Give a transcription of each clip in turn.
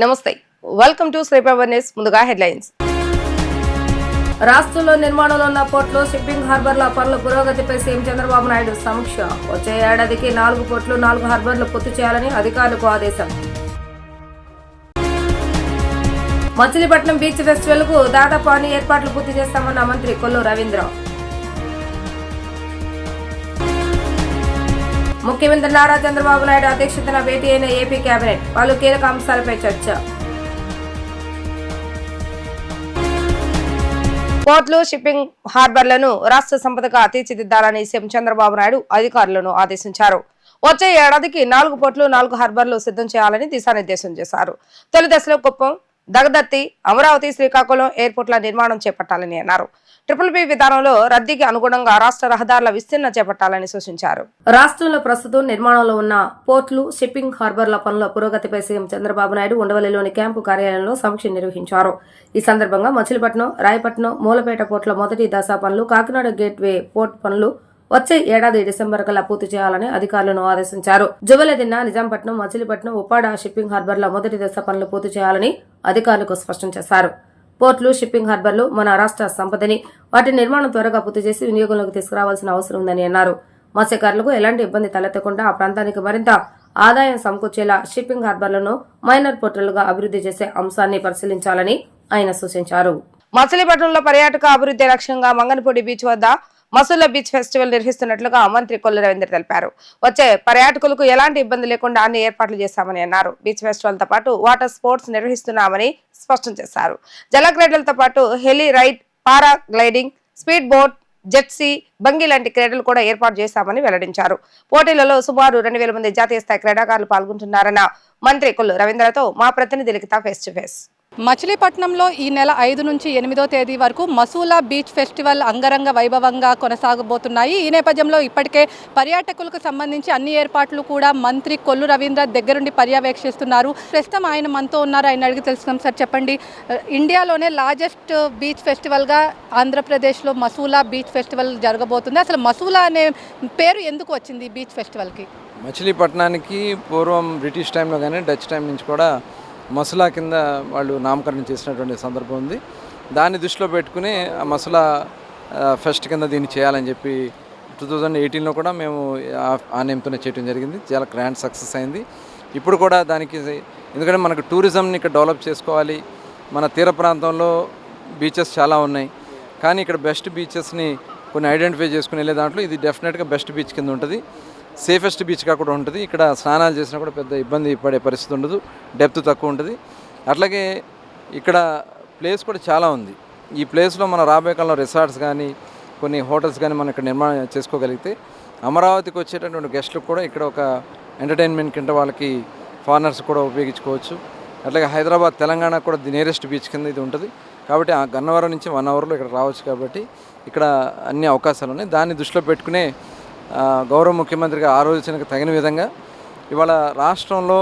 నమస్తే, welcome to sleep awareness. ముందుగా headlines. రాష్ట్రంలో నిర్మాణంలో ఉన్న పోర్టులు, షిప్పింగ్ హార్బర్ల పనుల పురోగతిపై సీఎం చంద్రబాబు నాయుడు సమీక్ష. వచ్చే ఏడాదికి 4 పోర్టులు, 4 హార్బర్లు పూర్తి చేయాలని అధికారులకు ఆదేశం. మచిలీపట్నం బీచ్ ఫెస్టివల్ కు దాదాపు అన్ని ఏర్పాట్లు పూర్తి చేస్తామన్న మంత్రి కొల్లు రవీంద్ర. ముఖ్యమంత్రి నారా చంద్రబాబు నాయుడు అధ్యక్షతన భేటీ అయిన ఏపీ కేబినెట్. పలు కీలక అంశాలపై చర్చ. పోర్టులు, షిప్పింగ్ హార్బర్లను రాష్ట్ర సంపదగా తీర్చిదిద్దాలని సీఎం చంద్రబాబు నాయుడు అధికారులను ఆదేశించారు. వచ్చే ఏడాదికి 4 పోర్టులు, 4 హార్బర్లు సిద్ధం చేయాలని దిశానిర్దేశం చేశారు. తొలి దశలో కుప్పం, దగదత్తి, అమరావతి, శ్రీకాకుళం ఎయిర్పోర్ట్ల నిర్మాణం చేపట్టాలని అన్నారు. ట్రిపుల్ బి విధానంలో రద్దీకి అనుగుణంగా రాష్ట్ర రహదారుల విస్తరణ చేపట్టాలని సూచించారు. రాష్ట్రంలో ప్రస్తుతం నిర్మాణంలో ఉన్న పోర్టులు, షిప్పింగ్ హార్బర్ల పనుల పురోగతిపై సీఎం చంద్రబాబు నాయుడు ఉండవల్లిలోని క్యాంపు కార్యాలయంలో సమీక్ష నిర్వహించారు. ఈ సందర్భంగా మచిలీపట్నం, రాయపట్నం, మూలపేట పోర్టుల మొదటి దశ పనులు, కాకినాడ గేట్వే పోర్ట్ పనులు వచ్చే ఏడాది డిసెంబర్ కల్లా పూర్తి చేయాలని అధికారులను ఆదేశించారు. జువలదిన్న, నిజాంపట్నం, మచిలీపట్నం, ఉప్పాడ షిప్పింగ్ హార్బర్ల మొదటి దశ పనులు పూర్తి చేయాలని అధికారులకు స్పష్టం చేశారు. పోర్టులు, షిప్పింగ్ హార్బర్లు మన రాష్ట్ర సంపదని, వాటి నిర్మాణం త్వరగా పూర్తి చేసి వినియోగంలోకి తీసుకురావాల్సిన అవసరం ఉందని అన్నారు. మత్స్యకారులకు ఎలాంటి ఇబ్బంది తలెత్తకుండా ఆ ప్రాంతానికి మరింత ఆదాయం సమకూర్చేలా షిప్పింగ్ హార్బర్లను మైనర్ పోర్టులుగా అభివృద్ధి చేసే అంశాన్ని పరిశీలించాలని ఆయన సూచించారు. మచిలీపట్నంలో పర్యాటక అభివృద్ధి లక్ష్యంగా మంగనపూడి బీచ్ వద్ద మసూలా బీచ్ ఫెస్టివల్ నిర్వహిస్తున్నట్లుగా మంత్రి కొల్లు రవీంద్ర తెలిపారు. వచ్చే పర్యాటకులకు ఎలాంటి ఇబ్బంది లేకుండా అన్ని ఏర్పాట్లు చేశామని అన్నారు. బీచ్ ఫెస్టివల్ తో పాటు వాటర్ స్పోర్ట్స్ నిర్వహిస్తున్నామని స్పష్టం చేశారు. జల క్రీడలతో పాటు హెలీ రైడ్, పారా గ్లైడింగ్, స్పీడ్ బోట్, జెట్సీ, బంగీ లాంటి క్రీడలు కూడా ఏర్పాటు చేశామని వెల్లడించారు. పోటీలలో సుమారు 2000 మంది జాతీయ స్థాయి క్రీడాకారులు పాల్గొంటున్నారన్న మంత్రి కొల్లు రవీంద్రతో మా ప్రతినిధి లిఖిత ఫేస్ టు ఫేస్. మచిలీపట్నంలో ఈ నెల 5 నుంచి 8వ తేదీ వరకు మసూలా బీచ్ ఫెస్టివల్ అంగరంగ వైభవంగా కొనసాగబోతున్నాయి. ఈ నేపథ్యంలో ఇప్పటికే పర్యాటకులకు సంబంధించి అన్ని ఏర్పాట్లు కూడా మంత్రి కొల్లు రవీంద్ర దగ్గరుండి పర్యవేక్షిస్తున్నారు. ప్రస్తుతం ఆయన మనతో ఉన్నారు. ఆయన అడిగి తెలుసుకున్నాం. సార్ చెప్పండి, ఇండియాలోనే లార్జెస్ట్ బీచ్ ఫెస్టివల్గా ఆంధ్రప్రదేశ్లో మసూలా బీచ్ ఫెస్టివల్ జరగబోతుంది. అసలు మసూలా అనే పేరు ఎందుకు వచ్చింది ఈ బీచ్ ఫెస్టివల్కి? మచిలీపట్నానికి పూర్వం బ్రిటిష్ టైంలో కానీ డచ్ టైం నుంచి కూడా మసూలా కింద వాళ్ళు నామకరణం చేసినటువంటి సందర్భం ఉంది. దాన్ని దృష్టిలో పెట్టుకుని ఆ మసూలా ఫెస్ట్ కింద దీన్ని చేయాలని చెప్పి 2018లో కూడా మేము ఆ నేమ్తోనే చేయడం జరిగింది. చాలా గ్రాండ్ సక్సెస్ అయింది. ఇప్పుడు కూడా దానికి ఎందుకంటే మనకు టూరిజంని ఇక్కడ డెవలప్ చేసుకోవాలి. మన తీర ప్రాంతంలో బీచెస్ చాలా ఉన్నాయి, కానీ ఇక్కడ బెస్ట్ బీచెస్ని కొన్ని ఐడెంటిఫై చేసుకుని వెళ్ళే దాంట్లో ఇది డెఫినెట్గా బెస్ట్ బీచ్ కింద ఉంటుంది. సేఫెస్ట్ బీచ్గా కూడా ఉంటుంది. ఇక్కడ స్నానాలు చేసినా కూడా పెద్ద ఇబ్బంది పడే పరిస్థితి ఉండదు, డెప్త్ తక్కువ ఉంటుంది. అట్లాగే ఇక్కడ ప్లేస్ కూడా చాలా ఉంది. ఈ ప్లేస్లో మన రాబోయే కాలంలో రిసార్ట్స్ కానీ కొన్ని హోటల్స్ కానీ మనం ఇక్కడ నిర్మాణం చేసుకోగలిగితే అమరావతికి వచ్చేటటువంటి గెస్ట్లకు కూడా ఇక్కడ ఒక ఎంటర్టైన్మెంట్ కింద వాళ్ళకి ఫారినర్స్ కూడా ఉపయోగించుకోవచ్చు. అట్లాగే హైదరాబాద్, తెలంగాణ కూడా ది నియరెస్ట్ బీచ్ కింద ఇది ఉంటుంది. కాబట్టి ఆ గన్నవరం నుంచి 1 అవర్లో ఇక్కడ రావచ్చు. కాబట్టి ఇక్కడ అన్ని అవకాశాలు ఉన్నాయి. దాన్ని దృష్టిలో పెట్టుకునే గౌరవ ముఖ్యమంత్రిగా ఆలోచనకు తగిన విధంగా ఇవాళ రాష్ట్రంలో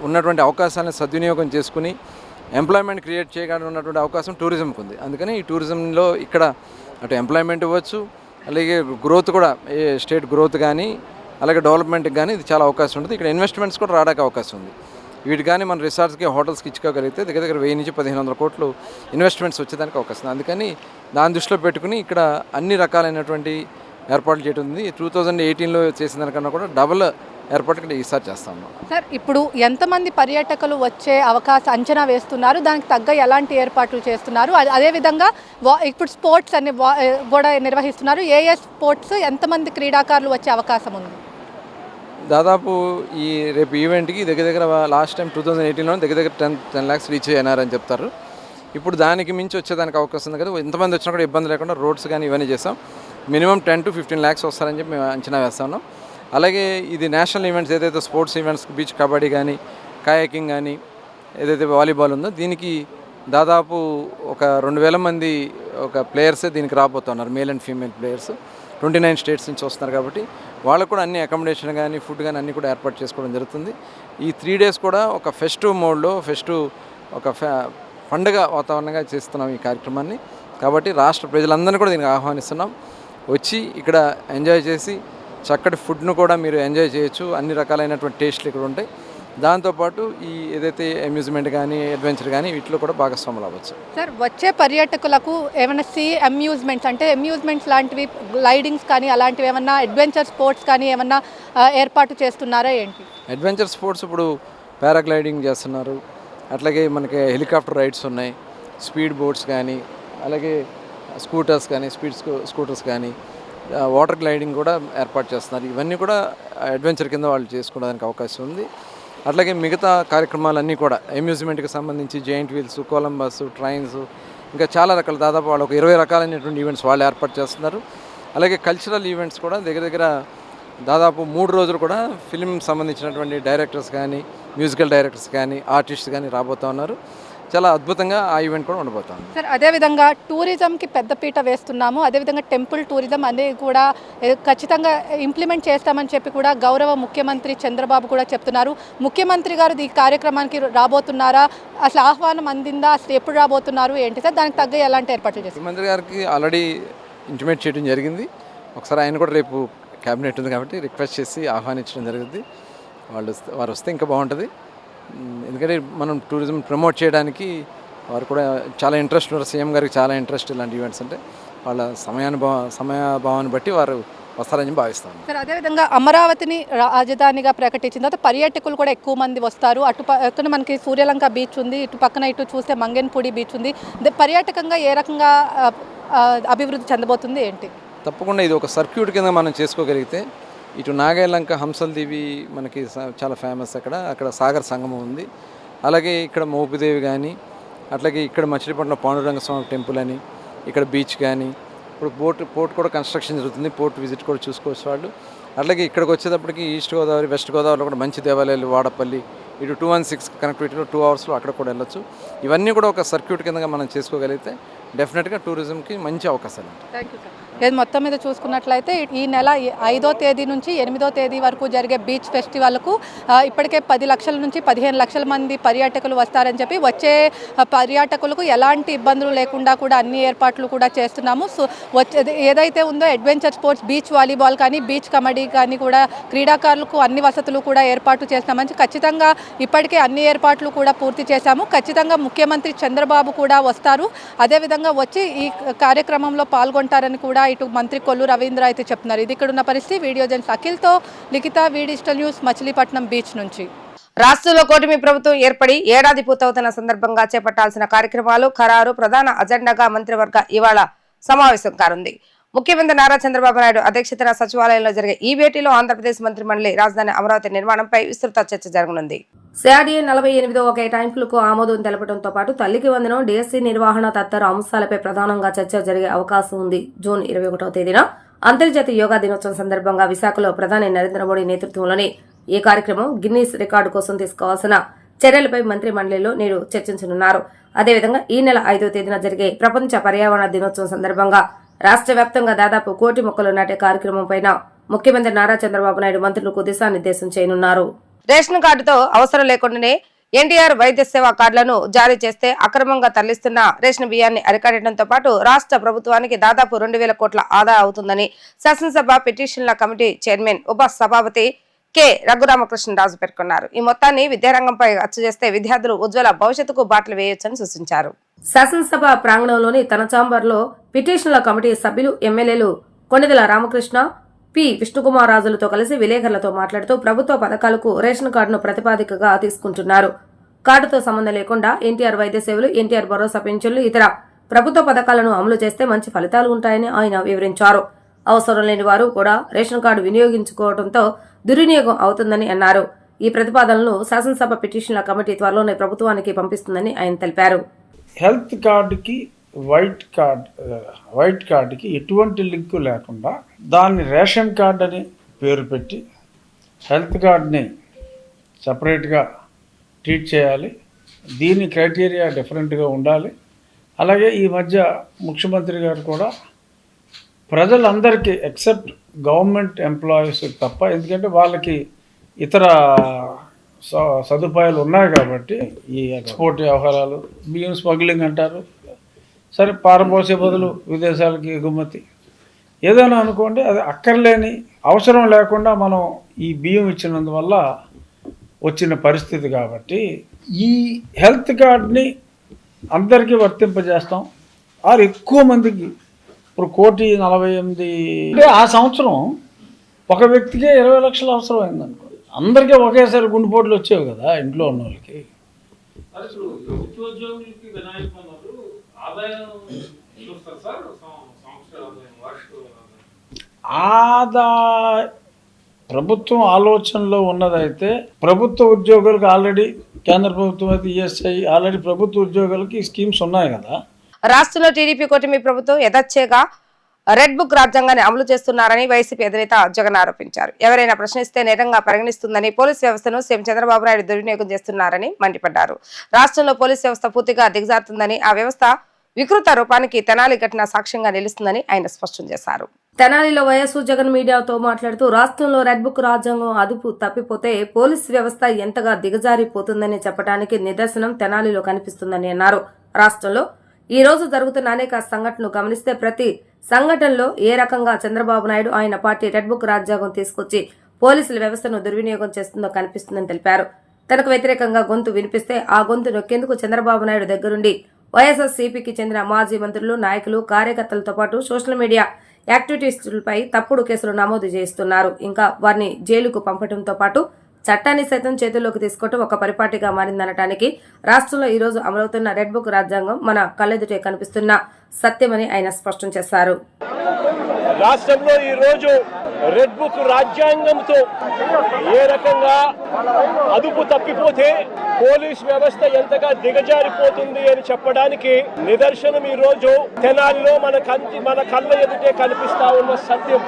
ఉన్నటువంటి అవకాశాలను సద్వినియోగం చేసుకుని ఎంప్లాయ్మెంట్ క్రియేట్ చేయడానికి ఉన్నటువంటి అవకాశం టూరిజంకి ఉంది. అందుకని ఈ టూరిజంలో ఇక్కడ అటు ఎంప్లాయ్మెంట్ ఇవ్వచ్చు, అలాగే గ్రోత్ కూడా స్టేట్ గ్రోత్ కానీ అలాగే డెవలప్మెంట్కి కానీ ఇది చాలా అవకాశం ఉంటుంది. ఇక్కడ ఇన్వెస్ట్మెంట్స్ కూడా రావడానికి అవకాశం ఉంది. వీటి కానీ మన రిసార్ట్స్కి, హోటల్స్కి ఇచ్చుకోగలిగితే దగ్గర 1000 నుంచి 1500 కోట్లు ఇన్వెస్ట్మెంట్స్ వచ్చేదానికి అవకాశం ఉంది. అందుకని దాన్ని దృష్టిలో పెట్టుకుని ఇక్కడ అన్ని రకాలైనటువంటి ఏర్పాట్లు చేయడం ఉంది. 2018లో చేసిన దానికన్నా కూడా డబుల్ ఏర్పాటు ఇక్కడ ఈసారి చేస్తాము. సార్, ఇప్పుడు ఎంతమంది పర్యాటకులు వచ్చే అవకాశం అంచనా వేస్తున్నారు? దానికి తగ్గ ఎలాంటి ఏర్పాట్లు చేస్తున్నారు? అదేవిధంగా ఇప్పుడు స్పోర్ట్స్ అన్ని కూడా నిర్వహిస్తున్నారు. ఏ స్పోర్ట్స్, ఎంతమంది క్రీడాకారులు వచ్చే అవకాశం ఉంది? దాదాపు ఈ రేపు ఈవెంట్కి దగ్గర లాస్ట్ టైం 2018లో దగ్గర 10 lakhs రీచ్ అయినారని చెప్తారు. ఇప్పుడు దానికి మించి వచ్చేదానికి అవకాశం ఉంది కదా. ఎంతమంది వచ్చినా కూడా ఇబ్బంది లేకుండా రోడ్స్ కానీ ఇవన్నీ చేస్తాం. మినిమం 10 to 15 lakhs వస్తారని చెప్పి మేము అంచనా వేస్తున్నాం. అలాగే ఇది నేషనల్ ఈవెంట్స్ ఏదైతే స్పోర్ట్స్ ఈవెంట్స్, బీచ్ కబడ్డీ కానీ, కయాకింగ్ కానీ, ఏదైతే వాలీబాల్ ఉందో దీనికి దాదాపు ఒక 2000 మంది ఒక ప్లేయర్సే దీనికి రాబోతున్నారు. Male and female players 29 states నుంచి వస్తున్నారు. కాబట్టి వాళ్ళకు కూడా అన్ని అకామిడేషన్ కానీ, ఫుడ్ కానీ అన్నీ కూడా ఏర్పాటు చేసుకోవడం జరుగుతుంది. ఈ 3 days కూడా ఒక ఫెస్టివ్ మోడ్లో, ఒక పండుగ వాతావరణంగా చేస్తున్నాం ఈ కార్యక్రమాన్ని. కాబట్టి రాష్ట్ర ప్రజలందరినీ కూడా దీనికి ఆహ్వానిస్తున్నాం. వచ్చి ఇక్కడ ఎంజాయ్ చేసి చక్కటి ఫుడ్ను కూడా మీరు ఎంజాయ్ చేయొచ్చు. అన్ని రకాలైనటువంటి టేస్ట్లు ఇక్కడ ఉంటాయి. దాంతోపాటు ఈ ఏదైతే అమ్యూజ్మెంట్ కానీ అడ్వెంచర్ కానీ వీటిలో కూడా భాగస్వాములు అవ్వచ్చు. సార్ వచ్చే పర్యాటకులకు ఏమైనా అమ్యూజ్మెంట్స్ అంటే అమ్యూజ్మెంట్స్ లాంటివి గ్లైడింగ్స్ కానీ అలాంటివి ఏమన్నా అడ్వెంచర్ స్పోర్ట్స్ కానీ ఏమన్నా ఏర్పాటు చేస్తున్నారా ఏంటి? అడ్వెంచర్ స్పోర్ట్స్ ఇప్పుడు పారాగ్లైడింగ్ చేస్తున్నారు, అట్లాగే మనకి హెలికాప్టర్ రైడ్స్ ఉన్నాయి, స్పీడ్ బోట్స్ కానీ, అలాగే స్కూటర్స్ కానీ, స్కూటర్స్ కానీ, వాటర్ గ్లైడింగ్ కూడా ఏర్పాటు చేస్తున్నారు. ఇవన్నీ కూడా అడ్వెంచర్ కింద వాళ్ళు చేసుకోవడానికి అవకాశం ఉంది. అట్లాగే మిగతా కార్యక్రమాలన్నీ కూడా అమ్యూజ్మెంట్కి సంబంధించి జైంట్ వీల్స్, కొలంబస్, ట్రైన్స్, ఇంకా చాలా రకాల దాదాపు వాళ్ళు ఒక 20 రకాలైనటువంటి ఈవెంట్స్ వాళ్ళు ఏర్పాటు చేస్తున్నారు. అలాగే కల్చరల్ ఈవెంట్స్ కూడా దగ్గర దాదాపు 3 రోజులు కూడా ఫిల్మ్ సంబంధించినటువంటి డైరెక్టర్స్ కానీ, మ్యూజికల్ డైరెక్టర్స్ కానీ, ఆర్టిస్ట్స్ కానీ రాబోతూ ఉన్నారు. చాలా అద్భుతంగా ఆ ఈవెంట్ కూడా ఉండబోతుంది. సార్ అదేవిధంగా టూరిజంకి పెద్దపీట వేస్తున్నాము, అదేవిధంగా టెంపుల్ టూరిజం అనేది కూడా ఖచ్చితంగా ఇంప్లిమెంట్ చేస్తామని చెప్పి కూడా గౌరవ ముఖ్యమంత్రి చంద్రబాబు కూడా చెప్తున్నారు. ముఖ్యమంత్రి గారు ఈ కార్యక్రమానికి రాబోతున్నారా, అసలు ఆహ్వానం అందిందా, అసలు ఎప్పుడు రాబోతున్నారు ఏంటి సార్, దానికి తగ్గ ఎలాంటి ఏర్పాట్లు చేస్తారు? ముఖ్యమంత్రి గారికి ఆల్రెడీ ఇంటిమేట్ చేయడం జరిగింది. ఒకసారి ఆయన కూడా రేపు క్యాబినెట్ ఉంది కాబట్టి రిక్వెస్ట్ చేసి ఆహ్వానించడం జరిగింది. వారు వస్తే ఇంకా బాగుంటుంది. ఎందుకంటే మనం టూరిజం ప్రమోట్ చేయడానికి వారు కూడా చాలా ఇంట్రెస్ట్ ఉన్నారు. సీఎం గారికి చాలా ఇంట్రెస్ట్ ఇలాంటి ఈవెంట్స్ అంటే. వాళ్ళ సమయభావాన్ని బట్టి వారు వస్తారని భావిస్తాను. సార్ అదేవిధంగా అమరావతిని రాజధానిగా ప్రకటించిన తర్వాత పర్యాటకులు కూడా ఎక్కువ మంది వస్తారు. అటు మనకి సూర్యలంక బీచ్ ఉంది, ఇటు పక్కన ఇటు చూస్తే మంగన్పూడి బీచ్ ఉంది. పర్యాటకంగా ఏ రకంగా అభివృద్ధి చెందబోతుంది ఏంటి? తప్పకుండా ఇది ఒక సర్క్యూట్ కింద మనం చేసుకోగలిగితే, ఇటు నాగాయలంక హంసల్ దేవి మనకి చాలా ఫేమస్, అక్కడ సాగర్ సంగమం ఉంది. అలాగే ఇక్కడ మోపిదేవి కానీ, అట్లాగే ఇక్కడ మచిలీపట్నం పాండురంగ స్వామి టెంపుల్ అని, ఇక్కడ బీచ్ కానీ, ఇప్పుడు పోర్ట్ కూడా కన్స్ట్రక్షన్ జరుగుతుంది, పోర్ట్ విజిట్ కూడా చూసుకోవచ్చు వాళ్ళు. అట్లాగే ఇక్కడికి వచ్చేటప్పటికి ఈస్ట్ గోదావరి, వెస్ట్ గోదావరిలో కూడా మంచి దేవాలయాలు, వాడపల్లి, ఇటు 216 కనెక్టివిటీలో 2 అవర్స్లో అక్కడ కూడా వెళ్ళొచ్చు. ఇవన్నీ కూడా ఒక సర్క్యూట్ కిందగా మనం చేసుకోగలిగితే డెఫినెట్గా టూరిజంకి మంచి అవకాశాలు ఉంటాయి. Thank you sir. లేదు మొత్తం మీద చూసుకున్నట్లయితే ఈ నెల 5వ తేదీ నుంచి 8వ తేదీ వరకు జరిగే బీచ్ ఫెస్టివల్కు ఇప్పటికే 10 లక్షల నుంచి 15 లక్షల మంది పర్యాటకులు వస్తారని చెప్పి, వచ్చే పర్యాటకులకు ఎలాంటి ఇబ్బందులు లేకుండా కూడా అన్ని ఏర్పాట్లు కూడా చేస్తున్నాము. సో ఏదైతే ఉందో అడ్వెంచర్ స్పోర్ట్స్, బీచ్ వాలీబాల్ కానీ, బీచ్ కబడ్డీ కానీ కూడా క్రీడాకారులకు అన్ని వసతులు కూడా ఏర్పాటు చేస్తామని ఖచ్చితంగా ఇప్పటికే అన్ని ఏర్పాట్లు కూడా పూర్తి చేశాము. ఖచ్చితంగా ముఖ్యమంత్రి చంద్రబాబు కూడా వస్తారు, అదేవిధంగా వచ్చి ఈ కార్యక్రమంలో పాల్గొంటారని కూడా ఇటు మంత్రి కొల్లు రవీంద్ర అయితే చెప్తున్నారు. ఇది ఇక్కడ ఉన్న పరిస్థితి. వీడియో జర్నలిస్ట్ అఖిల్తో లిఖిత, డిజిటల్ న్యూస్, మచిలీపట్నం బీచ్ నుంచి. రాష్ట్రంలో కూటమి ప్రభుత్వం ఏర్పడి ఏడాది పూర్తవుతున్న సందర్భంగా చేపట్టాల్సిన కార్యక్రమాలు ఖరారు ప్రధాన అజెండాగా మంత్రివర్గ ఇవాళ సమావేశం కానుంది. ముఖ్యమంత్రి నారా చంద్రబాబు నాయుడు అధ్యక్షతన సచివాలయంలో జరిగే ఈ భేటీలో ఆంధ్రప్రదేశ్ మంత్రి మండలి రాజధాని అమరావతి నిర్మాణంపై విస్తృత చర్చ జరగనుంది. సిఆర్డీఏ 48వ కేటాయింపులకు ఆమోదం తెలపడంతో పాటు తల్లికి వందనం, డిఎస్సీ నిర్వహణ తదితర అంశాలపై ప్రధానంగా చర్చ జరిగే అవకాశం ఉంది. జూన్ 21వ తేదీన అంతర్జాతీయ యోగా దినోత్సవం సందర్భంగా విశాఖలో ప్రధాని నరేంద్ర మోడీ నేతృత్వంలోని ఈ కార్యక్రమం గిన్నీస్ రికార్డు కోసం తీసుకోవాల్సిన చర్యలపై మంత్రి మండలిలో నేడు చర్చించనున్నారు. అదేవిధంగా ఈ నెల 5వ తేదీన జరిగే ప్రపంచ పర్యావరణ దినోత్సవం సందర్భంగా రాష్ట్ర వ్యాప్తంగా దాదాపు 1 కోటి మొక్కలు నాటే కార్యక్రమం పైన ముఖ్యమంత్రి నారా చంద్రబాబు నాయుడు మంత్రులకు దిశానిర్దేశం చేయనున్నారు. రేషన్ కార్డుతో అవసరం లేకుండానే ఎన్టీఆర్ వైద్య సేవా కార్డులను జారీ చేస్తే అక్రమంగా తరలిస్తున్న రేషన్ బియ్యాన్ని అరికట్టడంతో పాటు రాష్ట్ర ప్రభుత్వానికి దాదాపు 2,000 కోట్ల ఆదా అవుతుందని శాసనసభ పిటిషన్ల కమిటీ చైర్మన్ ఉప సభాపతి కె రఘురామకృష్ణరాజు పేర్కొన్నారు. ఈ మొత్తాన్ని విద్యారంగంపై ఖర్చు చేస్తే విద్యార్థులు ఉజ్వల భవిష్యత్తుకు బాటలు వేయొచ్చని సూచించారు. శాసనసభ ప్రాంగణంలోని తన ఛాంబర్లో పిటిషన్ల కమిటీ సభ్యులు, ఎమ్మెల్యేలు కొణిదెల రామకృష్ణ, పి విష్ణుకుమార్ రాజులతో కలిసి విలేకరులతో మాట్లాడుతూ ప్రభుత్వ పథకాలకు రేషన్ కార్డును ప్రతిపాదికగా తీసుకుంటున్నారు. కార్డుతో సంబంధం లేకుండా ఎన్టీఆర్ వైద్య సేవలు, ఎన్టీఆర్ భరోసా పెన్షన్లు, ఇతర ప్రభుత్వ పథకాలను అమలు చేస్తే మంచి ఫలితాలు ఉంటాయని ఆయన వివరించారు. అవసరం లేని వారు కూడా రేషన్ కార్డు వినియోగించుకోవడంతో దుర్వినియోగం అవుతుందని అన్నారు. ఈ ప్రతిపాదనలను శాసనసభ పిటిషన్ల కమిటీ త్వరలోనే ప్రభుత్వానికి పంపిస్తుందని ఆయన తెలిపారు. హెల్త్ కార్డుకి వైట్ కార్డుకి ఎటువంటి లింకు లేకుండా దాన్ని రేషన్ కార్డ్ అని పేరు పెట్టి హెల్త్ కార్డ్ని సపరేట్గా ట్రీట్ చేయాలి. దీని క్రైటీరియా డిఫరెంట్గా ఉండాలి. అలాగే ఈ మధ్య ముఖ్యమంత్రి గారు కూడా ప్రజలందరికీ ఎక్సెప్ట్ గవర్నమెంట్ ఎంప్లాయీస్ తప్ప, ఎందుకంటే వాళ్ళకి ఇతర సదుపాయాలు ఉన్నాయి కాబట్టి, ఈ ఎక్స్పోర్ట్ వ్యవహారాలు, బియ్యం స్మగ్లింగ్ అంటారు, సరే పారబోసే బదులు విదేశాలకి ఎగుమతి, ఏదైనా అనుకోండి, అది అక్కర్లేని అవసరం లేకుండా మనం ఈ బియ్యం ఇచ్చినందువల్ల వచ్చిన పరిస్థితి కాబట్టి ఈ హెల్త్ కార్డ్ని అందరికీ వర్తింపజేస్తాం. ఎక్కువ మందికి ఇప్పుడు 1,48,000 అంటే ఆ సంవత్సరం ఒక వ్యక్తికే 20 లక్షలు అవసరం అయిందనుకో. అందరికీ ఒకేసారి గుండెపోట్లు వచ్చేవి కదా ఇంట్లో ఉన్న వాళ్ళకి. ఆదా ప్రభుత్వం ఆలోచనలో ఉన్నదైతే ప్రభుత్వ ఉద్యోగులకు ఆల్రెడీ కేంద్ర ప్రభుత్వం అయితే ఈఎస్ఐ ఆల్రెడీ ప్రభుత్వ ఉద్యోగులకి స్కీమ్స్ ఉన్నాయి కదా. రాష్ట్రంలో టీడీపీ కూటమి ప్రభుత్వం యథేచ్ఛగా రెడ్ బుక్ రాజ్యాంగాన్ని అమలు చేస్తున్నారని వైసీపీ అధినేత జగన్ ఆరోపించారు. ఎవరైనా ప్రశ్నిస్తే నేరంగా పరిగణిస్తుందని పోలీస్ వ్యవస్థను సీఎం చంద్రబాబు నాయుడు దుర్వినియోగం చేస్తున్నారని మండిపడ్డారు. రాష్ట్రంలో పోలీస్ వ్యవస్థ పూర్తిగా దిగజారుతుందని, ఆ వ్యవస్థ వికృత రూపానికి తెనాలి ఘటన సాక్ష్యంగా నిలుస్తుందని ఆయన స్పష్టం చేశారు. తెనాలిలో వైఎస్ జగన్ మీడియాతో మాట్లాడుతూ రాష్ట్రంలో రెడ్ బుక్ రాజ్యాంగం అదుపు తప్పిపోతే పోలీస్ వ్యవస్థ ఎంతగా దిగజారిపోతుందని చెప్పడానికి నిదర్శనం తెనాలిలో కనిపిస్తుందని అన్నారు. రాష్ట్రంలో ఈ రోజు జరుగుతున్న అనేక సంఘటనలు గమనిస్తే ప్రతి సంఘటనలో ఏ రకంగా చంద్రబాబు నాయుడు ఆయన పార్టీ రెడ్ బుక్ రాజ్యాంగం తీసుకొచ్చి పోలీసుల వ్యవస్థను దుర్వినియోగం చేస్తుందో కనిపిస్తుందని తెలిపారు. తనకు వ్యతిరేకంగా గొంతు వినిపిస్తే ఆ గొంతు నొక్కేందుకు చంద్రబాబు నాయుడు దగ్గరుండి వైఎస్ఆర్సీపీకి చెందిన మాజీ మంత్రులు, నాయకులు, కార్యకర్తలతో పాటు సోషల్ మీడియా యాక్టివిటీస్టులపై తప్పుడు కేసులు నమోదు చేస్తున్నారు. ఇంకా వారిని జైలుకు పంపడంతో పాటు చట్టాన్ని సైతం చేతుల్లోకి తీసుకోవటం ఒక పరిపాటిగా మారిందనటానికి రాష్ట్రంలో ఈ రోజు అమలవుతున్న రెడ్ బుక్ రాజ్యాంగం మన కళ్ళెదుటే కనిపిస్తున్న సత్యమని ఆయన స్పష్టం చేశారు. రాష్ట్రంలో ఈ రోజు రెడ్ బుక్ రాజ్యాంగంతో ఏ రకంగా అదుపు తప్పిపోతే పోలీస్ వ్యవస్థ ఎంతగా దిగజారిపోతుంది అని చెప్పడానికి నిదర్శనం ఈ రోజు తెనాలిలో మన కళ్ళ ఎదుటే కనిపిస్తా ఉన్న సత్యం.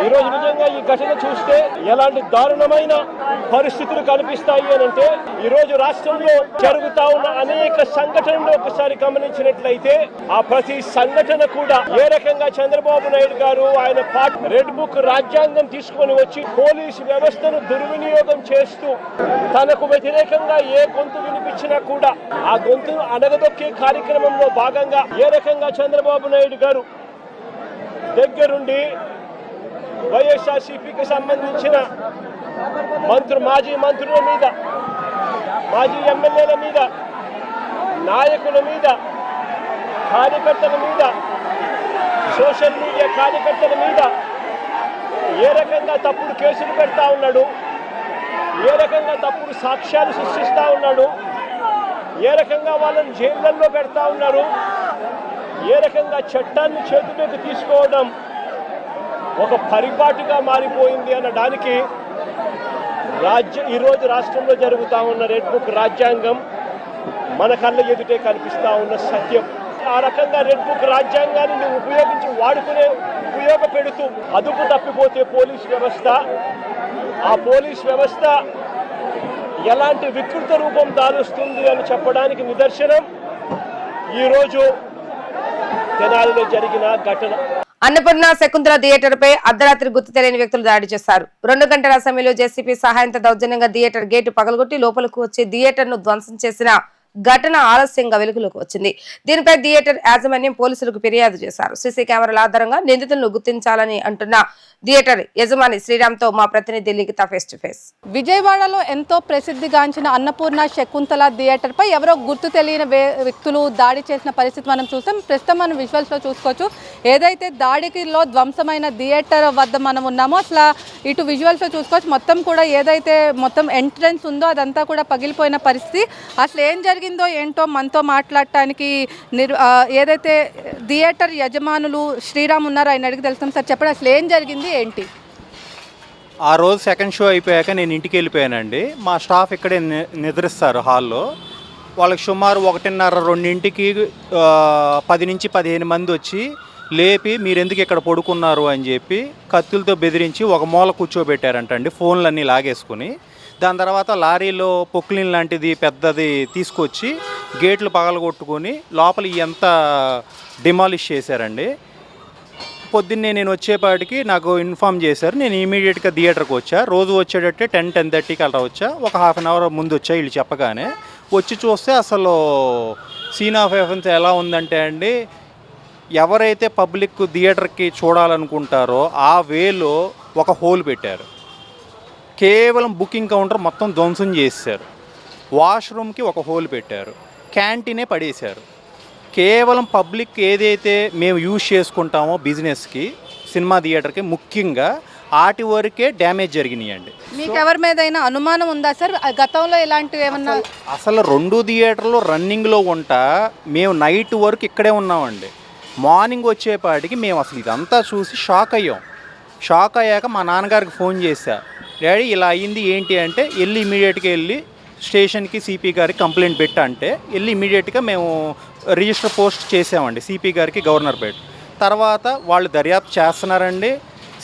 ఈ రోజు నిజంగా ఈ ఘటన చూస్తే ఎలాంటి దారుణమైన పరిస్థితులు కనిపిస్తాయి అని అంటే, ఈ రోజు రాష్ట్రంలో జరుగుతా ఉన్న అనేక సంఘటనలు ఒకసారి గమనించినట్లయితే ఆ ప్రతి సంఘటన కూడా ఏ రకంగా చంద్రబాబు నాయుడు గారు ఆయన పార్టీ రెడ్ బుక్ రాజ్యాంగం తీసుకొని వచ్చి పోలీసు వ్యవస్థను దుర్వినియోగం చేస్తూ తనకు వ్యతిరేకంగా ఏ గొంతు వినిపించినా కూడా ఆ గొంతును అణగదొక్కే కార్యక్రమంలో భాగంగా ఏ రకంగా చంద్రబాబు నాయుడు గారు దగ్గరుండి వైఎస్ఆర్సీపీకి సంబంధించిన మాజీ మంత్రుల మీద, మాజీ ఎమ్మెల్యేల మీద, నాయకుల మీద, కార్యకర్తల మీద, సోషల్ మీడియా కార్యకర్తల మీద ఏ రకంగా తప్పుడు కేసులు పెడతా ఉన్నాడు, ఏ రకంగా తప్పుడు సాక్ష్యాలు సృష్టిస్తూ ఉన్నాడు, ఏ రకంగా వాళ్ళని జైళ్ళల్లో పెడతా ఉన్నారు, ఏ రకంగా చట్టాన్ని చేతిలోకి తీసుకోవడం ఒక పరిపాటిగా మారిపోయింది అనడానికి ఈరోజు రాష్ట్రంలో జరుగుతూ ఉన్న రెడ్ బుక్ రాజ్యాంగం మన కళ్ళ ఎదుటే కనిపిస్తూ ఉన్న సత్యం. ఆ రకంగా రెడ్ బుక్ రాజ్యాంగాన్ని ఉపయోగపెడుతూ అదుపు తప్పిపోతే పోలీస్ వ్యవస్థ, ఆ పోలీస్ వ్యవస్థ ఎలాంటి వికృత రూపం దాలుస్తుంది అని చెప్పడానికి నిదర్శనం ఈరోజు తెనాలిలో జరిగిన ఘటన. అన్నపూర్ణ శకుంతల థియేటర్ పై అర్ధరాత్రి గుర్తు తెలియని వ్యక్తులు దాడి చేశారు. 2 గంటల సమయంలో జేసీపీ సహాయంతో దౌర్జన్యంగా థియేటర్ గేటు పగలగొట్టి లోపలకు వచ్చి థియేటర్ ను ధ్వంసం చేసిన ఘటన ఆలస్యంగా వెలుగులోకి వచ్చింది. దీనిపై థియేటర్ యాజమాన్యం పోలీసులకు ఫిర్యాదు చేశారు. సీసీ కెమెరాల ఆధారంగా నిందితులను గుర్తించాలని అంటున్న థియేటర్ యజమాని శ్రీరామ్తో మా ప్రతినిధి లిఖిత ఫేస్ టు ఫేస్. విజయవాడలో ఎంతో ప్రసిద్ధిగాంచిన అన్నపూర్ణ శకుంతల థియేటర్ పై ఎవరో గుర్తు తెలియని వ్యక్తులు దాడి చేసిన పరిస్థితి మనం చూస్తాం. ప్రస్తుతం మనం విజువల్స్ లో చూసుకోవచ్చు. ఏదైతే దాడికిలో ధ్వంసమైన థియేటర్ వద్ద మనం ఉన్నామో అసలు ఇటు విజువల్స్ లో చూసుకోవచ్చు. మొత్తం కూడా ఏదైతే మొత్తం ఎంట్రన్స్ ఉందో అదంతా కూడా పగిలిపోయిన పరిస్థితి. అసలు ఏం జరిగిందో ఏంటో మనతో మాట్లాడటానికి ఏదైతే థియేటర్ యజమానులు శ్రీరామ్ ఉన్నారో ఆయన అడిగి తెలుస్తాం. సార్ చెప్పండి, అసలు ఏం జరిగింది ఏంటి? ఆ రోజు సెకండ్ షో అయిపోయాక నేను ఇంటికి వెళ్ళిపోయానండి. మా స్టాఫ్ ఇక్కడే నిద్రిస్తారు హాల్లో. వాళ్ళకి సుమారు 1:30-2ంటికి 10 నుంచి 15 మంది వచ్చి లేపి మీరు ఎందుకు ఇక్కడ పడుకున్నారు అని చెప్పి కత్తులతో బెదిరించి ఒక మూల కూర్చోబెట్టారంటండి, ఫోన్లన్నీ లాగేసుకుని. దాని తర్వాత లారీలో పొక్లిన్ లాంటిది పెద్దది తీసుకొచ్చి గేట్లు పగలగొట్టుకొని లోపల ఎంత డిమాలిష్ చేశారండి. పొద్దున్నే నేను వచ్చేపాటికి నాకు ఇన్ఫామ్ చేశారు. నేను ఇమీడియట్గా థియేటర్కి వచ్చా. రోజు వచ్చేటట్టే 10-10:30కి అలా వచ్చా. ఒక ½ అన్ అవర్ ముందు వచ్చా వీళ్ళు చెప్పగానే. వచ్చి చూస్తే అసలు సీన్ ఆఫ్ ఎఫెన్స్ ఎలా ఉందంటే అండి, ఎవరైతే పబ్లిక్ థియేటర్కి చూడాలనుకుంటారో ఆ వేలో ఒక హోల్ పెట్టారు. కేవలం బుకింగ్ కౌంటర్ మొత్తం ధ్వంసం చేశారు. వాష్రూమ్కి ఒక హోల్ పెట్టారు, క్యాంటీనే పడేశారు. కేవలం పబ్లిక్ ఏదైతే మేము యూజ్ చేసుకుంటామో బిజినెస్కి, సినిమా థియేటర్కి ముఖ్యంగా వాటి వరకే డ్యామేజ్ జరిగినాయండి. మీకు ఎవరి మీదైనా అనుమానం ఉందా సార్? గతంలో ఇలాంటివి ఏమన్నా? అసలు 2 థియేటర్లు రన్నింగ్లో ఉంటా మేము నైట్ వరకు ఇక్కడే ఉన్నామండి. మార్నింగ్ వచ్చేపాటికి మేము అసలు ఇదంతా చూసి షాక్ అయ్యాం. షాక్ అయ్యాక మా నాన్నగారికి ఫోన్ చేశా, డాడీ ఇలా అయ్యింది ఏంటి అంటే, ఇమీడియట్గా వెళ్ళి స్టేషన్కి సిపి గారికి కంప్లైంట్ పెట్టా అంటే ఇమీడియట్గా మేము రిజిస్టర్ పోస్ట్ చేసామండి సిపి గారికి గవర్నర్పేట. తర్వాత వాళ్ళు దర్యాప్తు చేస్తున్నారండి,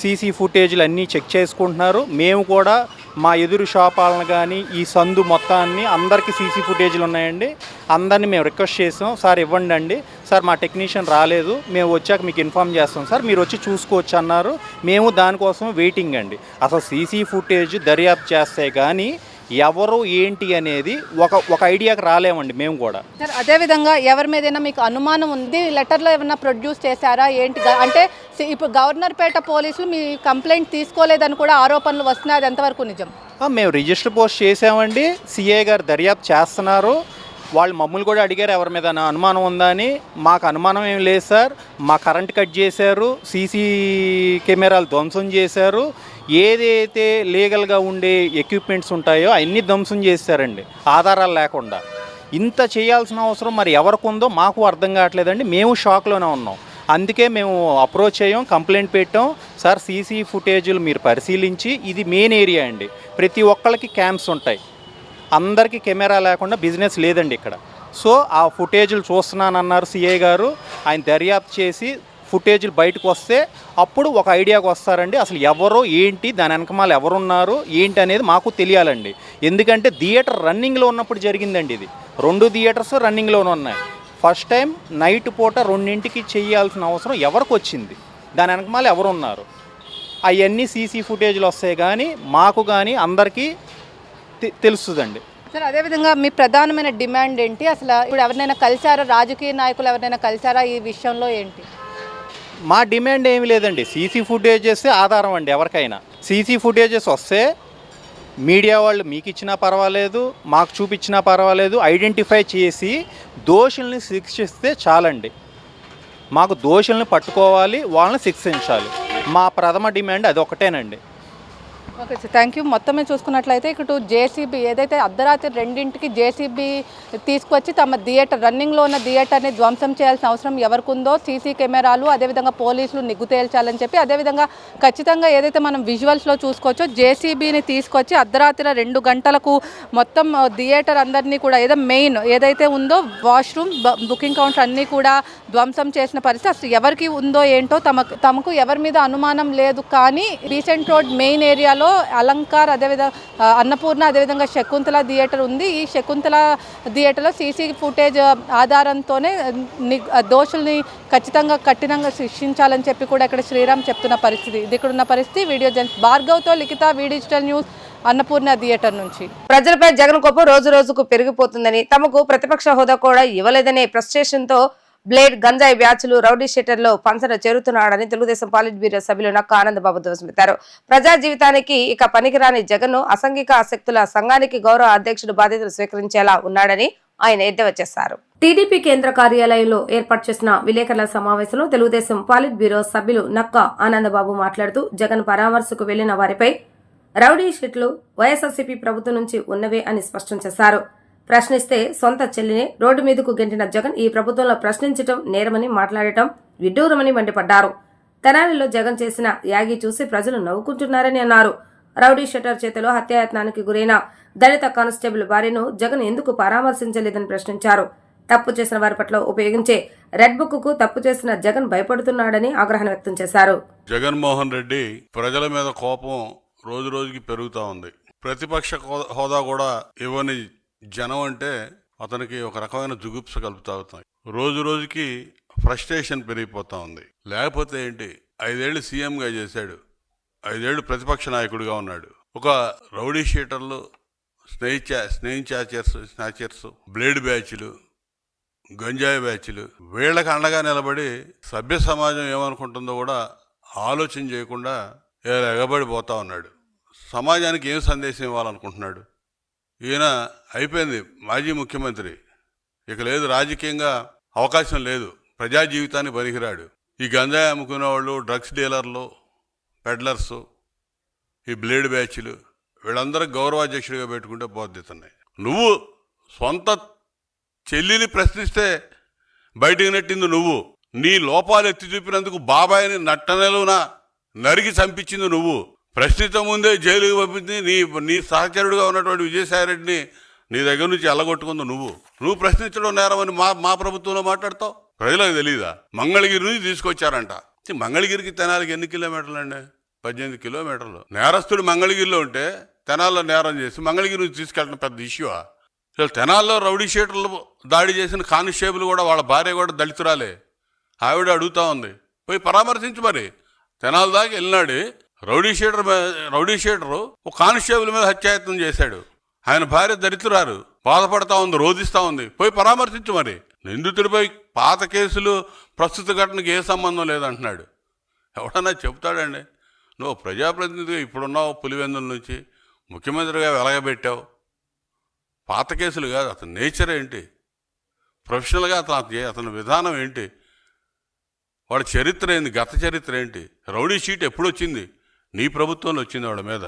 సీసీ ఫుటేజ్లు అన్నీ చెక్ చేసుకుంటున్నారు. మేము కూడా మా ఎదురు షాపాలను కానీ ఈ సందు మొత్తాన్ని అందరికీ సీసీ ఫుటేజ్లు ఉన్నాయండి. అందరినీ మేము రిక్వెస్ట్ చేసాం, సార్ ఇవ్వండి అండి, సార్ మా టెక్నీషియన్ రాలేదు, మేము వచ్చాక మీకు ఇన్ఫామ్ చేస్తాం సార్, మీరు వచ్చి చూసుకోవచ్చు అన్నారు. మేము దానికోసం వెయిటింగ్ అండి. అసలు సీసీ ఫుటేజ్ దర్యాప్తు చేస్తే కానీ ఎవరు ఏంటి అనేది ఒక ఐడియాకి రాలేమండి మేము కూడా. సార్ అదేవిధంగా ఎవరి మీదైనా మీకు అనుమానం ఉంది, లెటర్లో ఏమైనా ప్రొడ్యూస్ చేశారా ఏంటి? అంటే ఇప్పుడు గవర్నర్పేట పోలీసులు మీ కంప్లైంట్ తీసుకోలేదని కూడా ఆరోపణలు వస్తున్నాయి, అది ఎంతవరకు నిజం? మేము రిజిస్టర్ పోస్ట్ చేసామండి, సిఐ గారు దర్యాప్తు చేస్తున్నారు. వాళ్ళు మమ్మల్ని కూడా అడిగారు ఎవరి మీద అనుమానం ఉందా అని. మాకు అనుమానం ఏం లేదు సార్, మా కరెంట్ కట్ చేశారు, సీసీ కెమెరాలు ధ్వంసం చేశారు, ఏదైతే లీగల్గా ఉండే ఎక్విప్మెంట్స్ ఉంటాయో అన్నీ ధ్వంసం చేశారండి ఆధారాలు లేకుండా. ఇంత చేయాల్సిన అవసరం మరి ఎవరికి ఉందో మాకు అర్థం కావట్లేదండి. మేము షాక్లోనే ఉన్నాం. అందుకే మేము అప్రోచ్ అయ్యాం, కంప్లైంట్ పెట్టాం. సార్ సీసీ ఫుటేజీలు మీరు పరిశీలించి, ఇది మెయిన్ ఏరియా అండి, ప్రతి ఒక్కళ్ళకి క్యాంప్స్ ఉంటాయి, అందరికీ కెమెరా లేకుండా బిజినెస్ లేదండి ఇక్కడ. సో ఆ ఫుటేజీలు చూస్తున్నానన్నారు సిఐ గారు. ఆయన దర్యాప్తు చేసి ఫుటేజీలు బయటకు వస్తే అప్పుడు ఒక ఐడియాకి వస్తారండి. అసలు ఎవరో ఏంటి, దాని వెనకమాల ఎవరున్నారు ఏంటి అనేది మాకు తెలియాలండి. ఎందుకంటే థియేటర్ రన్నింగ్లో ఉన్నప్పుడు జరిగిందండి ఇది. 2 థియేటర్స్ రన్నింగ్లోనే ఉన్నాయి. ఫస్ట్ టైం నైట్ పూట 2ంటికి చేయాల్సిన అవసరం ఎవరికి వచ్చింది, దాని వెనకమాల ఎవరున్నారు, అవన్నీ సీసీ ఫుటేజ్లు వస్తాయి కానీ మాకు కానీ అందరికీ తెలుస్తుందండి. సార్ అదేవిధంగా మీ ప్రధానమైన డిమాండ్ ఏంటి? అసలు ఇప్పుడు ఎవరినైనా కలిసారా, రాజకీయ నాయకులు ఎవరినైనా కలిసారా ఈ విషయంలో ఏంటి? మా డిమాండ్ ఏమి లేదండి, సీసీ ఫుటేజెస్ ఆధారం అండి. ఎవరికైనా సీసీ ఫుటేజెస్ వస్తే మీడియా వాళ్ళు మీకు ఇచ్చినా పర్వాలేదు, మాకు చూపించినా పర్వాలేదు, ఐడెంటిఫై చేసి దోషుల్ని శిక్షిస్తే చాలండి. మాకు దోషుల్ని పట్టుకోవాలి, వాళ్ళని శిక్షించాలి. మా ప్రథమ డిమాండ్ అది ఒకటేనండి. Okay sir, thank you. మొత్తమే చూసుకున్నట్లయితే ఇక్కడ జేసీబీ ఏదైతే అర్ధరాత్రి 2ంటికి జేసీబీ తీసుకొచ్చి తమ థియేటర్ రన్నింగ్లో ఉన్న థియేటర్ని ధ్వంసం చేయాల్సిన అవసరం ఎవరికి ఉందో సీసీ కెమెరాలు అదేవిధంగా పోలీసులు నిగ్గు తేల్చాలని చెప్పి, అదేవిధంగా ఖచ్చితంగా ఏదైతే మనం విజువల్స్లో చూసుకోవచ్చో జేసీబీని తీసుకొచ్చి అర్ధరాత్రి 2 గంటలకు మొత్తం థియేటర్ అందరినీ కూడా మెయిన్ ఏదైతే ఉందో వాష్రూమ్, బుకింగ్ కౌంటర్ అన్నీ కూడా ధ్వంసం చేసిన పరిస్థితి. అసలు ఎవరికి ఉందో ఏంటో తమకు ఎవరి మీద అనుమానం లేదు. కానీ బీసెంట్ రోడ్ మెయిన్ ఏరియాలో అలంకార్ అదేవిధంగా అన్నపూర్ణ అదేవిధంగా శకుంతల థియేటర్ ఉంది. ఈ శకుంతల థియేటర్లో సీసీ ఫుటేజ్ ఆధారంతోనే దోషుల్ని ఖచ్చితంగా కఠినంగా శిక్షించాలని చెప్పి కూడా ఇక్కడ శ్రీరామ్ చెప్తున్న పరిస్థితి. ఇది ఇక్కడ ఉన్న పరిస్థితి. వీడియో జర్నలిస్ట్ భార్గవ్తో లిఖిత, డిజిటల్ న్యూస్, అన్నపూర్ణ థియేటర్ నుంచి. ప్రజలపై జగన్ కోపం రోజు రోజుకు పెరిగిపోతుందని, తమకు ప్రతిపక్ష హోదా కూడా ఇవ్వలేదనే ఫ్రస్ట్రేషన్తో బ్లేడ్, గంజాయి బ్యాచ్లు రౌడీ షీటర్లో పంచన చేరుతున్నాడని తెలుగుదేశం పాలిట్ బ్యూరో సభ్యులు నక్క ఆనందబాబు ధ్వజమెత్తారు. ప్రజా జీవితానికి ఇక పనికిరాని జగన్ అసంఘిక శక్తుల సంఘానికి గౌరవ అధ్యక్షుడు బాధ్యతలు స్వీకరించేలా ఉన్నాడని ఆయన ఎద్దేవా చేశారు. టీడీపీ కేంద్ర కార్యాలయంలో ఏర్పాటు చేసిన విలేకరుల సమావేశంలో తెలుగుదేశం పాలిట్ బ్యూరో సభ్యులు నక్క ఆనందబాబు మాట్లాడుతూ, జగన్ పరామర్శకు వెళ్లిన వారిపై రౌడీ షీట్లు వైఎస్ఆర్సీపీ ప్రభుత్వం నుంచి ఉన్నవే అని స్పష్టం చేశారు. ప్రశ్నిస్తే సొంత చెల్లిని రోడ్డు మీదకు గెంటిన జగన్ ఈ ప్రభుత్వంలో ప్రశ్నించడం నేరమని మాట్లాడటం విడ్డూరమని మండిపడ్డారు. తెనాలిలో జగన్ చేసిన యాగి చూసి ప్రజలు నవ్వుకుంటున్నారని అన్నారు. రౌడీ షెటర్ చేతిలో హత్యాయత్నానికి గురైన దళిత కానిస్టేబుల్ భార్యను జగన్ ఎందుకు పరామర్శించలేదని ప్రశ్నించారు. తప్పు చేసిన వారి పట్ల ఉపయోగించే రెడ్ బుక్ కు తప్పు చేసిన జగన్ భయపడుతున్నాడని ఆగ్రహం వ్యక్తం చేశారు. జగన్మోహన్ రెడ్డి ప్రజల మీద కోపం రోజు రోజుకి పెరుగుతా ఉంది. ప్రతిపక్ష హోదా కూడా ఇవ్వని జనం అంటే అతనికి ఒక రకమైన జుగుప్స కలుపుతా అవుతాయి. రోజు రోజుకి ఫ్రస్ట్రేషన్ పెరిగిపోతా ఉంది. లేకపోతే ఏంటి, 5 ఏళ్ళు సీఎంగా చేశాడు, 5 ఏళ్ళు ప్రతిపక్ష నాయకుడిగా ఉన్నాడు. ఒక రౌడీ షీటర్లు, స్నేచర్స్, బ్లేడ్ బ్యాచ్లు, గంజాయి బ్యాచ్లు, వీళ్ళకి అండగా నిలబడి సభ్య సమాజం ఏమనుకుంటుందో కూడా ఆలోచన చేయకుండా ఎగబడిపోతా ఉన్నాడు. సమాజానికి ఏం సందేశం ఇవ్వాలనుకుంటున్నాడు? ఈయన అయిపోయింది, మాజీ ముఖ్యమంత్రి, ఇక లేదు, రాజకీయంగా అవకాశం లేదు, ప్రజా జీవితాన్ని పనికిరాడు. ఈ గంజాయి అమ్ముకునే వాళ్ళు, డ్రగ్స్ డీలర్లు, పెడ్లర్సు, ఈ బ్లేడ్ బ్యాచ్లు, వీళ్ళందరూ గౌరవాధ్యక్షుడిగా పెట్టుకుంటే బాధ్యతన్నాయి. నువ్వు సొంత చెల్లిని ప్రశ్నిస్తే బయటికి నెట్టింది నువ్వు. నీ లోపాలు ఎత్తి చూపినందుకు బాబాయిని నట్టనెలున నరికి చంపించింది నువ్వు. ప్రశ్నించక ముందే జైలుకి పంపింది నీ సహచరుడుగా ఉన్నటువంటి విజయసాయిరెడ్డిని నీ దగ్గర నుంచి ఎల్లగొట్టుకుంది నువ్వు ప్రశ్నించడం నేరమని మా ప్రభుత్వంలో మాట్లాడతావు. ప్రజలకు తెలీదా? మంగళగిరి నుంచి తీసుకొచ్చారంట. మంగళగిరికి తెనాలికి ఎన్ని కిలోమీటర్లు అండి? 18 కిలోమీటర్లు. నేరస్తుడు మంగళగిరిలో ఉంటే తెనాల్లో నేరం చేసి మంగళగిరి నుంచి తీసుకెళ్ళడం పెద్ద ఇష్యూవా? అసలు తెనాల్లో రౌడీ షీటర్లు దాడి చేసిన కానిస్టేబుల్ కూడా, వాళ్ళ భార్య కూడా దళితురాలే. ఆవిడ అడుగుతా ఉంది, పోయి పరామర్శించు. మరి తెనాల దాకా వెళ్ళినాడు రౌడీ షీటరు ఒక కానిస్టేబుల్ మీద హత్యాయత్నం చేశాడు. ఆయన భార్య దళితురారు, బాధపడతా ఉంది, రోధిస్తూ ఉంది, పోయి పరామర్శించు. మరి నిందితుడిపై పాత కేసులు ప్రస్తుత ఘటనకి ఏ సంబంధం లేదంటున్నాడు. ఎవడన్నా చెప్తాడండి? నువ్వు ప్రజాప్రతినిధిగా ఇప్పుడున్నావు, పులివెందుల నుంచి ముఖ్యమంత్రిగా వెలగబెట్టావు. పాత కేసులు కాదు, అతని నేచర్ ఏంటి, ప్రొఫెషనల్గా అతని విధానం ఏంటి, వాడి చరిత్ర ఏంది, గత చరిత్ర ఏంటి? రౌడీ షీట్ ఎప్పుడు వచ్చింది? నీ ప్రభుత్వంలో వచ్చింది వాడి మీద.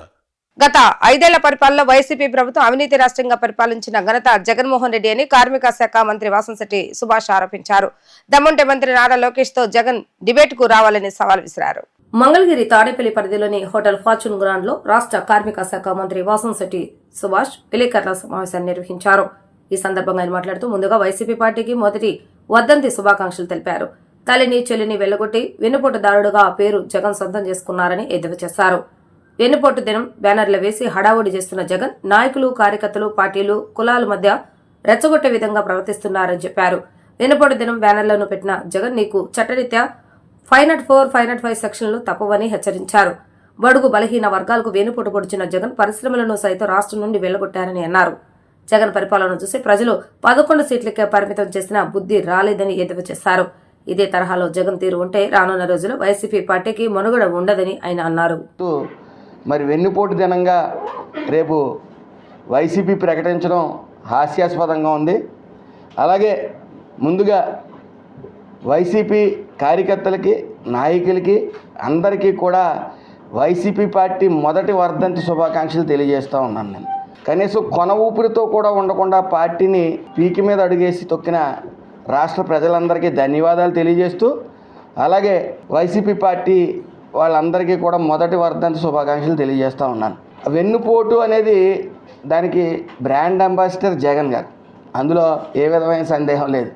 గత 5 ఏళ్ల పరిపాలనలో వైసీపీ ప్రభుత్వం అవినీతి రాష్ట్రంగా పరిపాలించిన ఘనత జగన్మోహన్ రెడ్డి అని కార్మిక శాఖ మంత్రి వాసంశెట్టి సుభాష్ ఆరోపించారు. దమ్ముంటే మంత్రి నారా లోకేష్ తో జగన్ డిబేట్ కు రావాలని సవాల్ విసిరారు. మంగళగిరి తాడేపల్లి పరిధిలోని హోటల్ ఫార్చ్యూన్ గ్రౌండ్ లో రాష్ట్ర కార్మిక శాఖ మంత్రి వాసంశెట్టి సుభాష్ విలేకరుల సమావేశాన్ని నిర్వహించారు. ఈ సందర్భంగా ఆయన మాట్లాడుతూ, ముందుగా వైసీపీ పార్టీకి మొదటి వర్ధంతి శుభాకాంక్షలు తెలిపారు. తల్లిని చెల్లిని వెళ్లగొట్టి వెన్నుపోటుదారుడుగా పేరు జగన్ సొంతం చేసుకున్నారని ఎద్దేవా చేశారు. వెన్నుపోటు దినం బ్యానర్లు వేసి హడావుడి చేస్తున్న జగన్ నాయకులు, కార్యకర్తలు, పార్టీలు, కులాల మధ్య రెచ్చగొట్టే విధంగా ప్రవర్తిస్తున్నారని చెప్పారు. వెన్నుపోటు దినం బ్యానర్లను పెట్టిన జగన్ నీకు చట్టరీత్యా 504, 505 సెక్షన్లు తప్పవని హెచ్చరించారు. బడుగు బలహీన వర్గాలకు వెన్నుపోటు పొడిచిన జగన్ పరిశ్రమలను సైతం రాష్ట్రం నుండి వెళ్లగొట్టారని అన్నారు. జగన్ పరిపాలన చూసి ప్రజలు 11 సీట్లకే పరిమితం చేసిన బుద్ధి రాలేదని ఎద్దేవా చేశారు. ఇదే తరహాలో జగన్ తీరు ఉంటే రానున్న రోజుల్లో వైసీపీ పార్టీకి మనుగడ ఉండదని ఆయన అన్నారు. మరి వెన్నుపోటు దినంగా రేపు వైసీపీ ప్రకటించడం హాస్యాస్పదంగా ఉంది. అలాగే ముందుగా వైసీపీ కార్యకర్తలకి, నాయకులకి అందరికీ కూడా వైసీపీ పార్టీ మొదటి వర్ధంతి శుభాకాంక్షలు తెలియజేస్తూ ఉన్నాను. నేను కనీసం కొన ఊపిరితో కూడా ఉండకుండా పార్టీని పీకి మీద అడుగేసి తొక్కిన రాష్ట్ర ప్రజలందరికీ ధన్యవాదాలు తెలియజేస్తూ, అలాగే వైసీపీ పార్టీ వాళ్ళందరికీ కూడా మొదటి వర్ధంతి శుభాకాంక్షలు తెలియజేస్తూ ఉన్నాను. వెన్నుపోటు అనేది దానికి బ్రాండ్ అంబాసిడర్ జగన్ గారు, అందులో ఏ విధమైన సందేహం లేదు.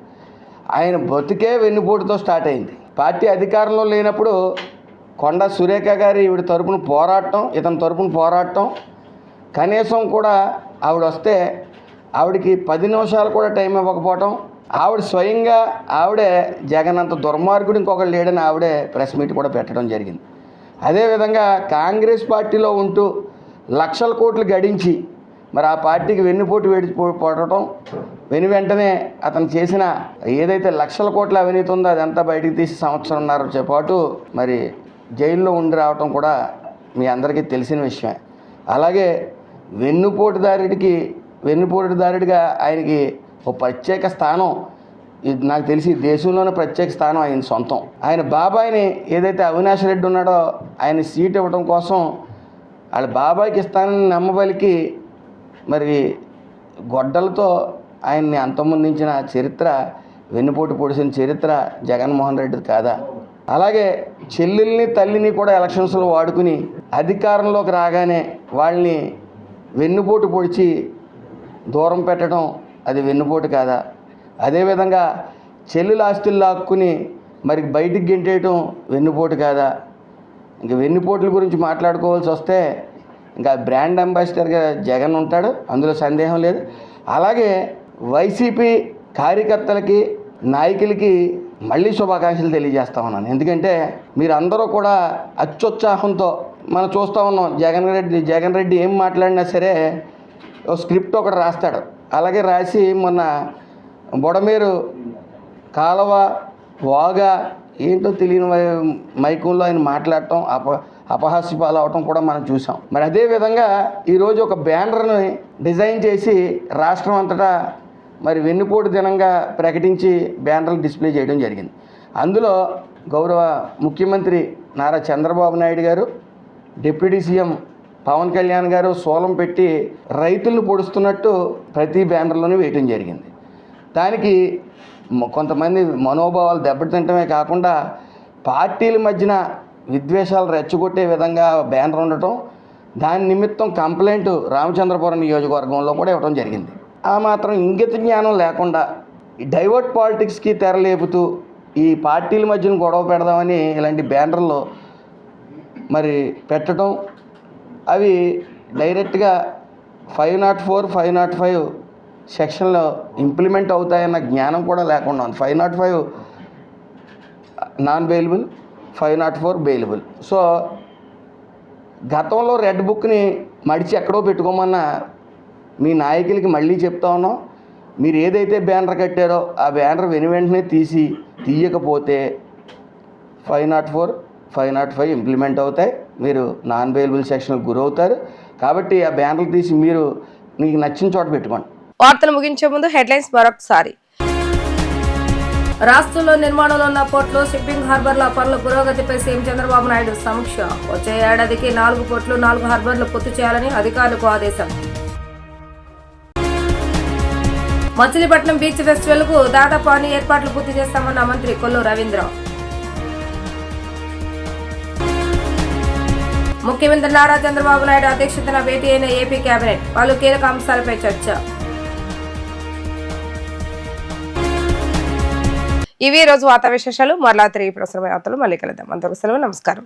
ఆయన బతుకే వెన్నుపోటుతో స్టార్ట్ అయింది. పార్టీ అధికారంలో లేనప్పుడు కొండా సురేఖ గారి ఈవిడ తరపున పోరాటం, ఇతని తరపున పోరాటం, కనీసం కూడా ఆవిడ వస్తే ఆవిడకి 10 నిమిషాలు కూడా టైం ఇవ్వకపోవటం, ఆవిడ స్వయంగా ఆవిడే జగన్ అంత దుర్మార్గుడు ఇంకొకరు లేడని ఆవిడే ప్రెస్ మీట్ కూడా పెట్టడం జరిగింది. అదేవిధంగా కాంగ్రెస్ పార్టీలో ఉంటూ లక్షల కోట్లు గడించి మరి ఆ పార్టీకి వెన్నుపోటు పడటం, వెంటనే అతను చేసిన ఏదైతే లక్షల కోట్ల అవినీతి ఉందో అదంతా బయటికి తీసి 1.5 పాటు మరి జైల్లో ఉండి రావటం కూడా మీ అందరికీ తెలిసిన విషయమే. అలాగే వెన్నుపోటుదారుడిగా ఆయనకి ఒక ప్రత్యేక స్థానం, ఇది నాకు తెలిసి దేశంలోనే ప్రత్యేక స్థానం ఆయన సొంతం. ఆయన బాబాయిని ఏదైతే అవినాష్ రెడ్డి ఉన్నాడో ఆయన సీట్ ఇవ్వడం కోసం వాళ్ళ బాబాయికి ఇస్తానని నమ్మబలికి మరి గొడ్డలతో ఆయన్ని అంతమొందించిన చరిత్ర, వెన్నుపోటు పొడిచిన చరిత్ర జగన్మోహన్ రెడ్డి కాదా? అలాగే చెల్లెల్ని, తల్లిని కూడా ఎలక్షన్స్లో వాడుకుని అధికారంలోకి రాగానే వాళ్ళని వెన్నుపోటు పొడిచి దూరం పెట్టడం అది వెన్నుపోటు కాదా? అదేవిధంగా చెల్లెల ఆస్తులు లాక్కుని మరి బయటికి గెంటేయటం వెన్నుపోటు కాదా? ఇంక వెన్నుపోట్ల గురించి మాట్లాడుకోవాల్సి వస్తే ఇంకా బ్రాండ్ అంబాసిడర్గా జగన్ ఉంటాడు, అందులో సందేహం లేదు. అలాగే వైసీపీ కార్యకర్తలకి, నాయకులకి మళ్ళీ శుభాకాంక్షలు తెలియజేస్తా ఉన్నాను. ఎందుకంటే మీరు అందరూ కూడా అత్యుత్సాహంతో మనం చూస్తూ ఉన్నాం. జగన్ రెడ్డి ఏం మాట్లాడినా సరే ఓ స్క్రిప్ట్ ఒకటి రాస్తాడు. అలాగే రాసి మొన్న బొడమేరు కాలువ వాగా ఏంటో తెలియని మైకంలో ఆయన మాట్లాడటం, అపహాస్యపాలు అవటం కూడా మనం చూసాం. మరి అదేవిధంగా ఈరోజు ఒక బ్యానర్ని డిజైన్ చేసి రాష్ట్రం అంతటా మరి వెన్నుపోటు దినంగా ప్రకటించి బ్యానర్లు డిస్ప్లే చేయడం జరిగింది. అందులో గౌరవ ముఖ్యమంత్రి నారా చంద్రబాబు నాయుడు గారు, డిప్యూటీ సీఎం పవన్ కళ్యాణ్ గారు సోలం పెట్టి రైతులను పొడుస్తున్నట్టు ప్రతి బ్యానర్లోనూ వేయటం జరిగింది. దానికి కొంతమంది మనోభావాలు దెబ్బతింటమే కాకుండా పార్టీల మధ్యన విద్వేషాలు రెచ్చగొట్టే విధంగా బ్యానర్ ఉండటం, దాని నిమిత్తం కంప్లైంట్ రామచంద్రపురం నియోజకవర్గంలో కూడా ఇవ్వడం జరిగింది. ఆ మాత్రం ఇంగిత జ్ఞానం లేకుండా డైవర్ట్ పాలిటిక్స్కి తెరలేపుతూ ఈ పార్టీల మధ్యన గొడవ పెడదామని ఇలాంటి బ్యానర్లు మరి పెట్టడం, అవి డైరెక్ట్గా 504, 505 సెక్షన్లో ఇంప్లిమెంట్ అవుతాయన్న జ్ఞానం కూడా లేకుండా ఉంది. 505 నాన్ బెయిలబుల్, 504 బెయిలబుల్. సో గతంలో రెడ్ బుక్ని మడిచి ఎక్కడో పెట్టుకోమన్న మీ నాయకులకి మళ్ళీ చెప్తా ఉన్నాం, మీరు ఏదైతే బ్యానర్ కట్టారో ఆ బ్యానర్ వెంటనే తీయకపోతే 504, 505 ఇంప్లిమెంట్ అవుతాయి, మీరు నాన్ బెయిలబుల్ సెక్షన్కి గురవుతారు. కాబట్టి ఆ బ్యానర్లు తీసి మీరు మీకు నచ్చిన చోట పెట్టుకోండి. వార్తలు ముగించే ముందు హెడ్లైన్స్ మరొకసారి. రాష్ట్రంలో నిర్మాణంలో ఉన్న పోర్టులు, షిప్పింగ్ హార్బర్ల పనుల పురోగతిపై సీఎం చంద్రబాబు నాయుడు సమీక్ష. వచ్చే ఏడాదికి 4 పోర్టులు, 4 హార్బర్లు పూర్తి చేయాలని అధికారులకు ఆదేశం. మచిలీపట్నం బీచ్ ఫెస్టివల్ కు దాదాపు అన్ని ఏర్పాట్లు పూర్తి చేస్తామన్న మంత్రి కొల్లు రవీంద్ర. ముఖ్యమంత్రి నారా చంద్రబాబు నాయుడు అధ్యక్షతన భేటీ అయిన ఏపీ కేబినెట్, పలు కీలక అంశాలపై చర్చ. ఇవి రోజు వార్తా విశేషాలు. మరలా తిరిగి ప్రసారమైన వార్తలు మళ్ళీ కలుద్దాం. అంతవరకు సెలవు, నమస్కారం.